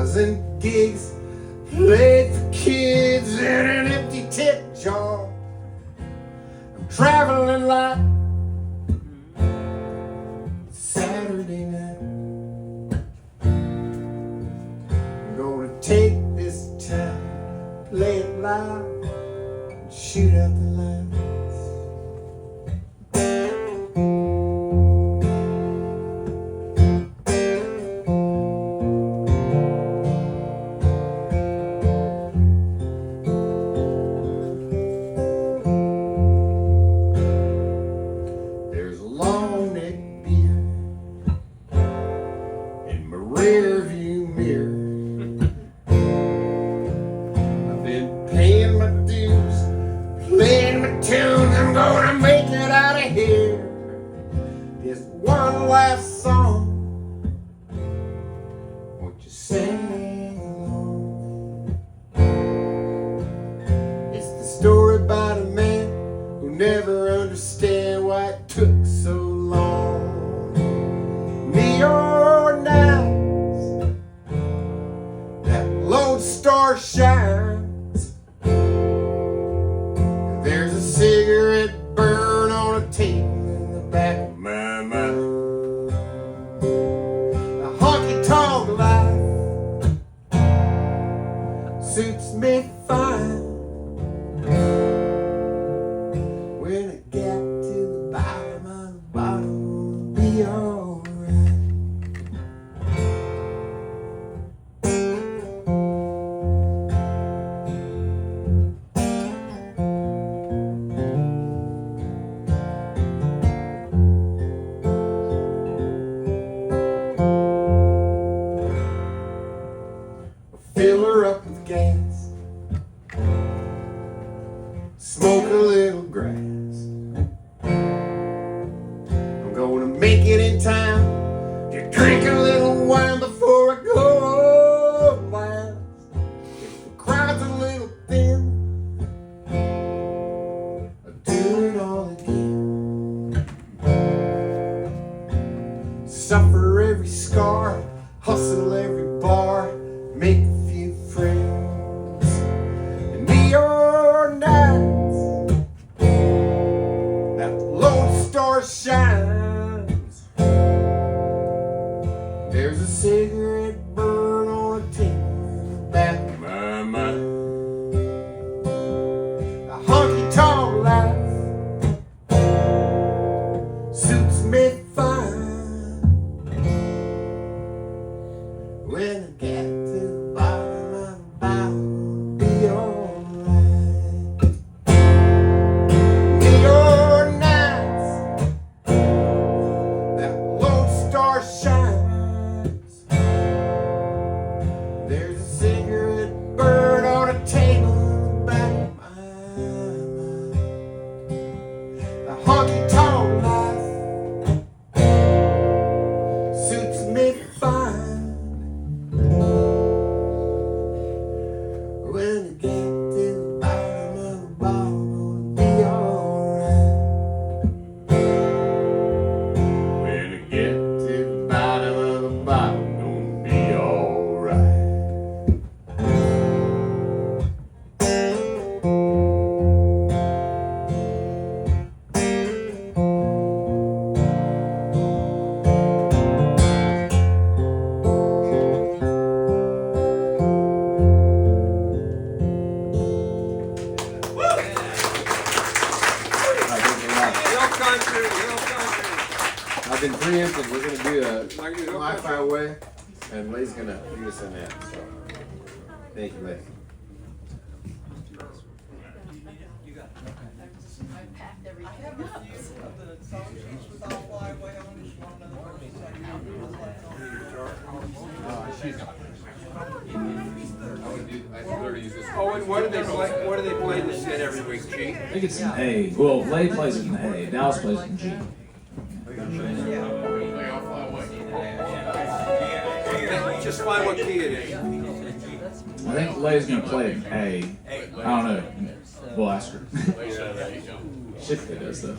1,000 gigs played for kids in an empty tip jar. I'm traveling like Saturday night. I'm gonna take this town, play it loud, and shoot out the lights. Rearview mirror. I've been paying my dues, playing my tunes. I'm gonna make it out of here. Just one last song. Won't you sing along? It's the story about a man who never understand why it took so long. Neon nights, that lone star shines, and there's a cigarette burn on a table in the back of my mind. A honky-tonk life suits me fine. When I get to the bottom of the bottom, it'll be alright. Fill her up with gas, smoke a little grass. I'm gonna make it in time to drink a little wine before I go last. If the crowd's a little thin, I'll do it all again. Suffer every scar, hustle every bar, make a few friends. And neon nights, that lone star shines. There's a cigarette burn on a table in the back of my mind. A honky-tonk life suits me fine. When I get to the bottom of the bottom, it'll be alright. Neon nights, that lone star shines. There's a cigarette burn on a table in the back of my mind. A honky-tonk life suits me fine. When I get to the bottom of the bottom, it'll be alright. When I get to the bottom of the bottom, it'll be alright. I've been preempted. We're going to do a Wi-Fi way, and Lay's going to lead us in that. So, thank you, Lay. I packed everything up. Oh, and what do they play? What do they play instead every week, G? I think it's an A. Well, Lay plays it in A. Dallas plays it in G. Just find what key it is. I think Lay's gonna play it in A. I don't know. We'll ask her. Shit, it does though.